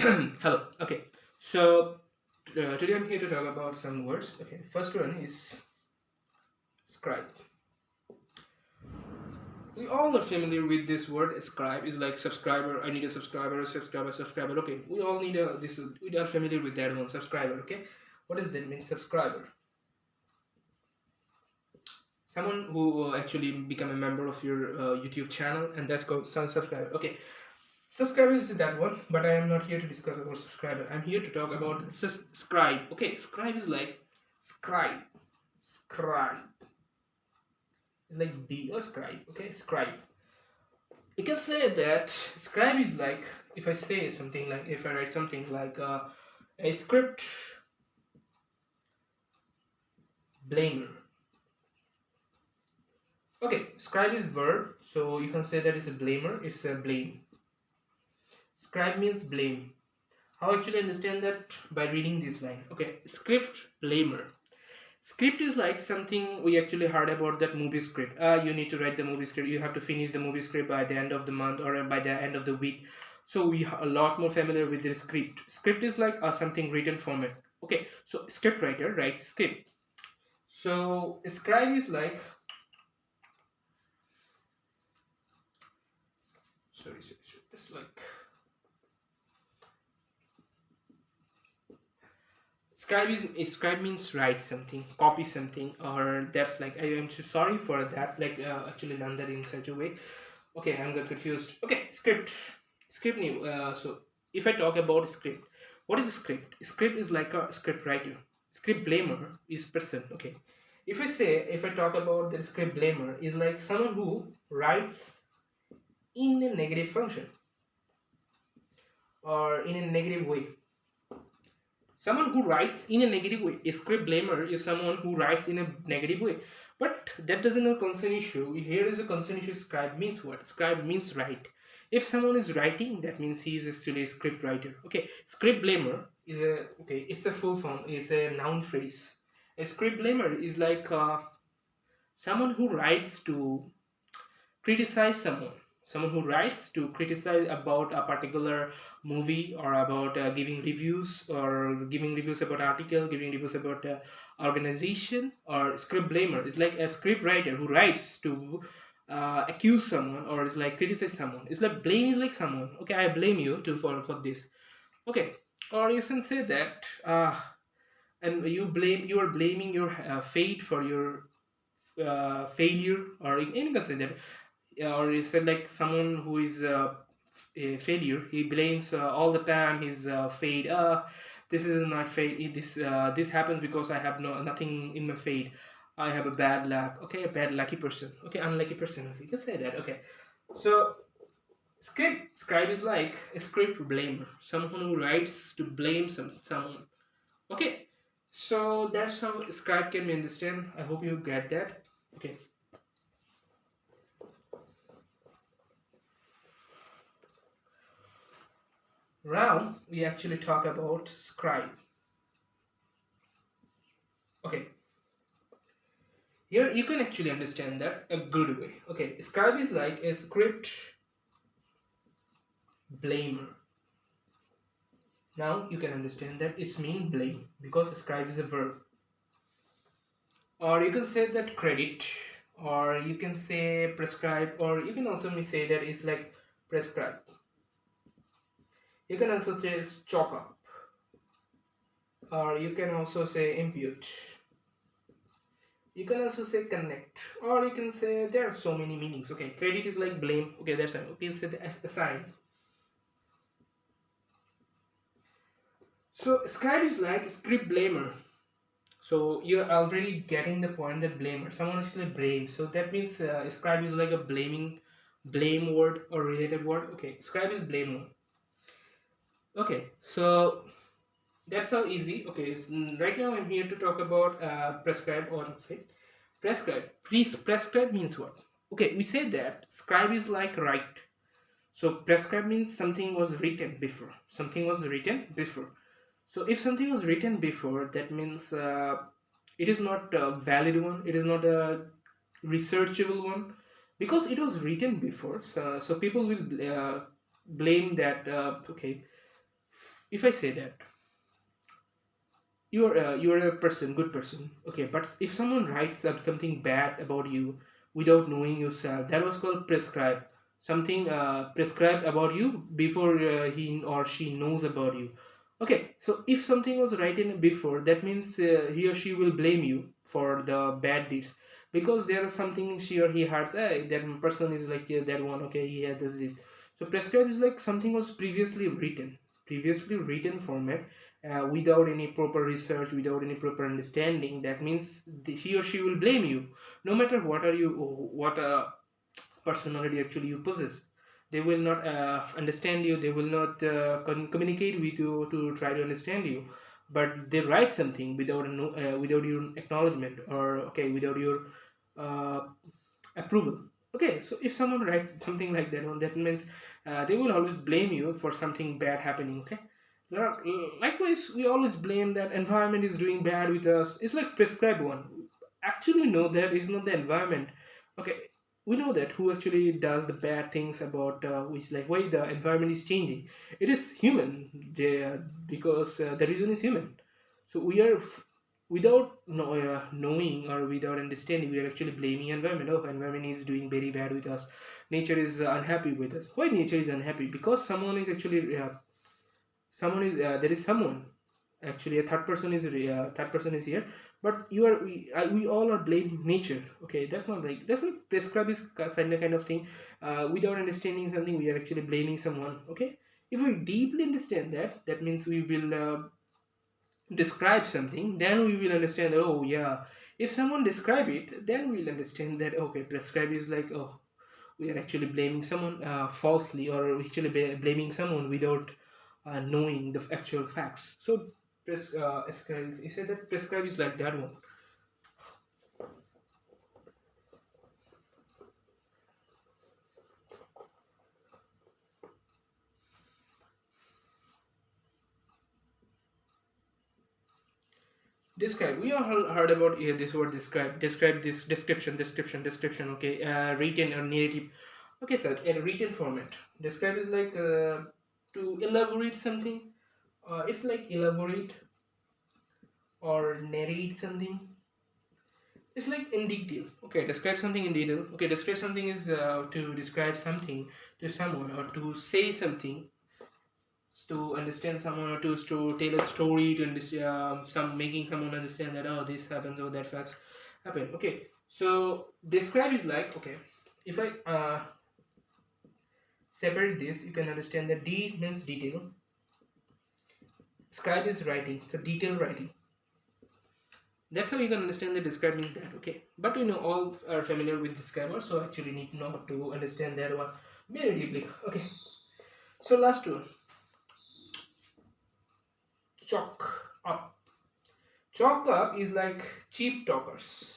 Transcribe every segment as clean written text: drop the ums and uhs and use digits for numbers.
Hello. Okay. So today I'm here to talk about some words. Okay. First one is scribe. We all are familiar with this word. Scribe is like subscriber. I need a subscriber, subscriber, subscriber. Okay. We all need a this. We are familiar with that one. Subscriber. Okay. What does that mean? Subscriber. Someone who actually become a member of your YouTube channel, and that's called subscriber. Okay. Subscriber is that one, but I am not here to discuss about subscriber. I'm here to talk about scribe. Okay, scribe is like scribe. Scribe is like B or scribe. Okay, scribe. You can say that scribe is like if I say something like if I write something like a script blamer. Okay, scribe is verb, so you can say that it's a blamer. It's a blame. Scribe means blame. How actually understand that by reading this line? Okay, script blamer. Script is like something we actually heard about that movie script. You need to write the movie script. You have to finish the movie script by the end of the month or by the end of the week. So we are a lot more familiar with the script. Script is like something written format. Okay, so script writer writes script. So scribe is like sorry. It's like scribe means write something, copy something, or that's like I am so sorry for that. Like actually learn that in such a way. Okay, I'm got confused. Okay, script new. So if I talk about script, what is a script? Script is like a script writer. Script blamer is person. Okay, if I talk about the script blamer is like someone who writes in a negative function or in a negative way. Someone who writes in a negative way. A script blamer is someone who writes in a negative way. But that doesn't a concern issue. Here is a concern issue. Scribe means what? Scribe means write. If someone is writing, that means he is actually a script writer. Okay, script blamer is a okay. It's a full form. It's a noun phrase. A script blamer is like someone who writes to criticize someone who writes to criticize about a particular movie or about giving reviews or giving reviews about article, giving reviews about organization. Or script blamer is like a script writer who writes to accuse someone or is like criticize someone. It's like blame is like someone, okay, I blame you to for this. Okay, or you can say that and you are blaming your fate for your failure, or you can say that or you said like someone who is a failure, he blames all the time his fate. This is not fate. This happens because I have nothing in my fate. I have a bad luck. Okay, a bad lucky person. Okay, unlucky person. You can say that. Okay, so scribe is like a script blamer, someone who writes to blame someone. Okay, so that's how scribe can be understand. I hope you get that. Okay. Now we actually talk about scribe. Okay, here you can actually understand that a good way. Okay, scribe is like a script blamer. Now you can understand that it's mean blame because scribe is a verb. Or you can say that credit, or you can say prescribe, or you can also say that it's like prescribe. You can also say chalk up, or you can also say impute. You can also say connect, or you can say there are so many meanings. Okay, credit is like blame. Okay, that's fine. Okay, say the assign. So scribe is like script blamer. So you're already getting the point that blamer. Someone actually blames. So that means scribe is like a blame word or related word. Okay, scribe is blame. Okay, so that's how easy. Okay, so right now I'm here to talk about prescribe or say prescribe. Please, prescribe means what? Okay, we say that scribe is like write. So prescribe means something was written before. Something was written before. So if something was written before, that means it is not a valid one. It is not a researchable one because it was written before. So people will blame that. Okay, If I say that you're a person, good person, okay, but if someone writes up something bad about you without knowing yourself, that was called prescribe. Something prescribed about you before he or she knows about you. Okay, so if something was written before, that means he or she will blame you for the bad deeds, because there is something she or he heard, hey, that person is like that one, okay, he has this deed. So prescribe is like something was previously written format, without any proper research, without any proper understanding. That means he or she will blame you, no matter what are you, what personality actually you possess. They will not understand you. They will not communicate with you to try to understand you. But they write something without without your acknowledgement, or okay, without your uh, approval. Okay, so if someone writes something like that, well, that means they will always blame you for something bad happening. Okay, likewise, we always blame that environment is doing bad with us. It's like prescribed one. Actually, no, that is not the environment. Okay, we know that who actually does the bad things about which, like, why the environment is changing. It is human, because the reason is human. So we are without knowing or without understanding, we are actually blaming environment. Oh, environment is doing very bad with us. Nature is unhappy with us. Why nature is unhappy? Because someone is actually someone is there is someone, actually a third person is here. But we all are blaming nature. Okay, that's not like, that's not prescribe is kind of thing. Without understanding something, we are actually blaming someone. Okay, if we deeply understand that, that means we will describe something, then we will understand that, oh yeah, if someone describe it, then we'll understand that, okay, prescribe is like, oh, we are actually blaming someone falsely, or actually blaming someone without knowing the actual facts. So prescribe, you said that prescribe is like that one. Describe, we all heard about this word describe. Describe, this description, okay, written or narrative. Okay, sir, in written format, describe is like to elaborate something. It's like elaborate or narrate something. It's like in detail. Okay, describe something in detail. Okay, describe something is to describe something to someone, or to say something to understand someone, or to tell a story to understand, some making someone understand that, oh, this happens, or that facts happen. Okay, so describe is like, okay, if I separate this, you can understand that D means detail, scribe is writing, so detail writing. That's how you can understand that describe means that. Okay, but you know, all are familiar with describer, so actually need to know to understand that one very deeply. Okay, so last one, chalk up. Chalk up is like cheap talkers.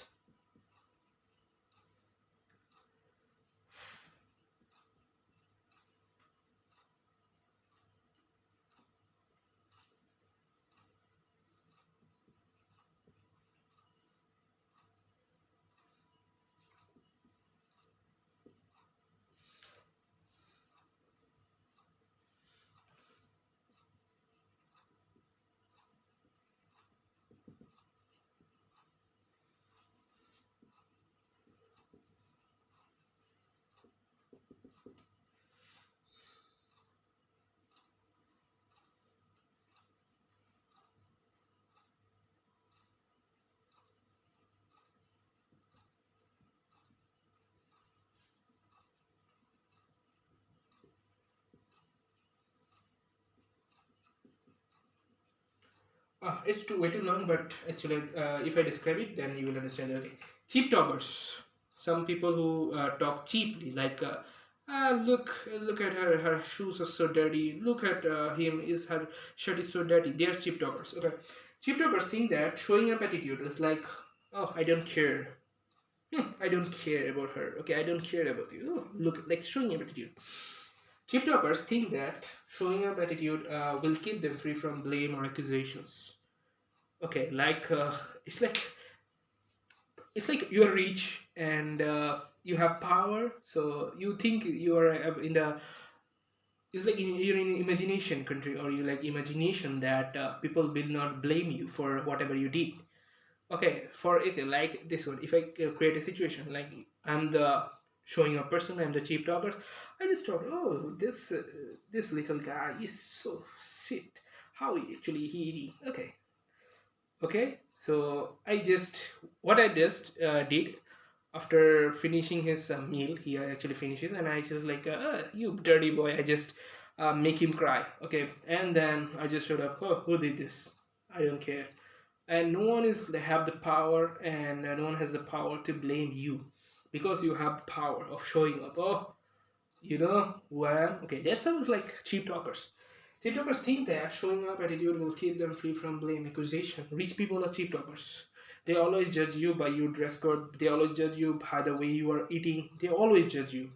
It's too way too long, but actually, if I describe it, then you will understand. Okay, cheap talkers. Some people who talk cheaply, like, look at her. Her shoes are so dirty. Look at him. Is her shirt is so dirty? They are cheap talkers. Okay, cheap talkers think that showing up attitude is like, oh, I don't care. I don't care about her. Okay, I don't care about you. Oh, look, like showing up attitude. Cheap talkers think that showing up attitude will keep them free from blame or accusations. Okay, like it's like you're rich and you have power, so you think you are in the it's like you're in imagination country, or you like imagination that people will not blame you for whatever you did. Okay, for it like this one, if I create a situation like I'm the showing up person, I'm the cheap talker. I just thought, oh, this little guy is so shit. How he actually he okay. Okay, so I just what I just did after finishing his meal, he actually finishes, and I just like, you dirty boy, I just make him cry. Okay, and then I just showed up. Oh, who did this? I don't care. And no one is have the power, and no one has the power to blame you, because you have the power of showing up. Oh, you know who I am. Okay, that sounds like cheap talkers. Cheap talkers think that showing up attitude will keep them free from blame, accusation. Rich people are cheap talkers. They always judge you by your dress code. They always judge you by the way you are eating. They always judge you,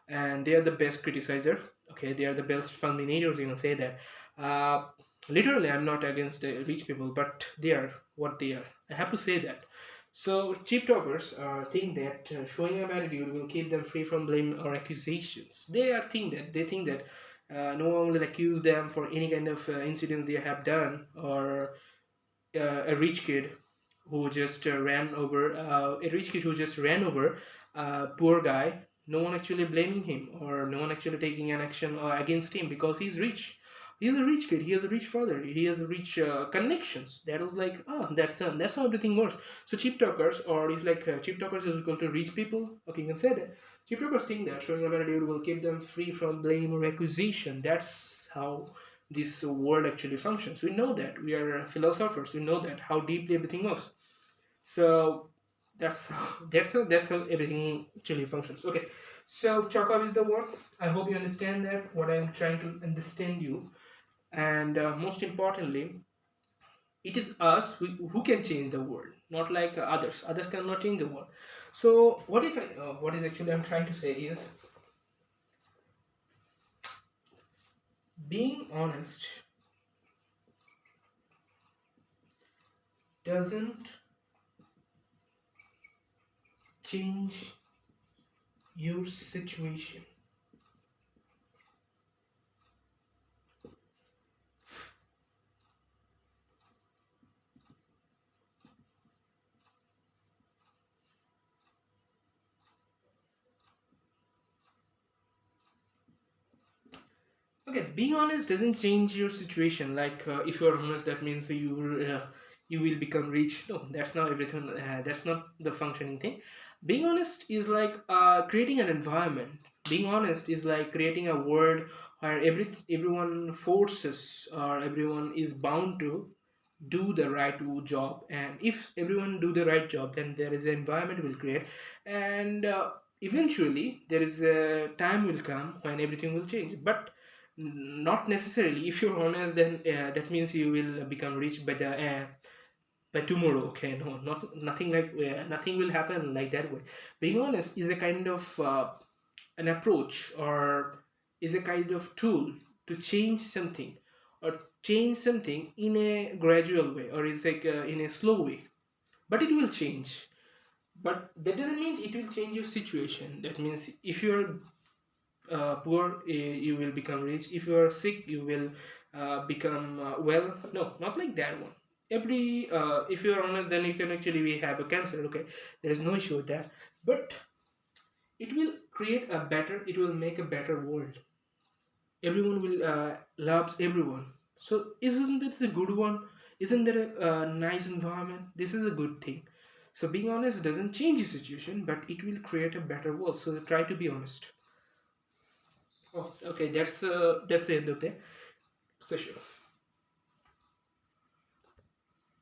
and they are the best criticizer. Okay, they are the best fulminators. You can say that. Uh, Literally, I'm not against rich people, but they are what they are. I have to say that. So cheap talkers think that showing up attitude will keep them free from blame or accusations. They think that no one will accuse them for any kind of incidents they have done, or a rich kid who just ran over a rich kid who just ran over a poor guy. No one actually blaming him, or no one actually taking an action against him because he's rich. He's a rich kid. He has a rich father. He has rich connections. That was like, oh, that's how everything works. So cheap talkers, or it's like cheap talkers is equal to rich people. Okay, you can say that. Cheap talkers think that showing up attitude will keep them free from blame or accusation. That's how this world actually functions. We know that. We are philosophers. We know that how deeply everything works. So that's how everything actually functions. Okay, so Chekhov is the word. I hope you understand that what I'm trying to understand you, and most importantly, it is us who can change the world, not like others. Others cannot change the world. So what if what is actually I'm trying to say is, being honest doesn't change your situation. Okay, being honest doesn't change your situation. Like if you're honest, that means you will become rich. No, that's not everything. That's not the functioning thing. Being honest is like creating an environment. Being honest is like creating a world where everyone forces, or everyone is bound to do the right job. And if everyone do the right job, then there is an environment will create, and eventually there is a time will come when everything will change. But not necessarily. If you're honest, then that means you will become rich by tomorrow. Okay, no, not nothing like nothing will happen like that way. Being honest is a kind of an approach, or is a kind of tool to change something, or change something in a gradual way, or it's like in a slow way, but it will change. But that doesn't mean it will change your situation. That means if you're poor, you will become rich. If you are sick, you will become well. No, not like that one. Every if you are honest, then you can actually we have a cancer. Okay, there is no issue with that. But it will create a better. It will make a better world. Everyone will loves everyone. So isn't that a good one? Isn't that a nice environment? This is a good thing. So being honest doesn't change the situation, but it will create a better world. So try to be honest. Oh, okay. That's the end of the session.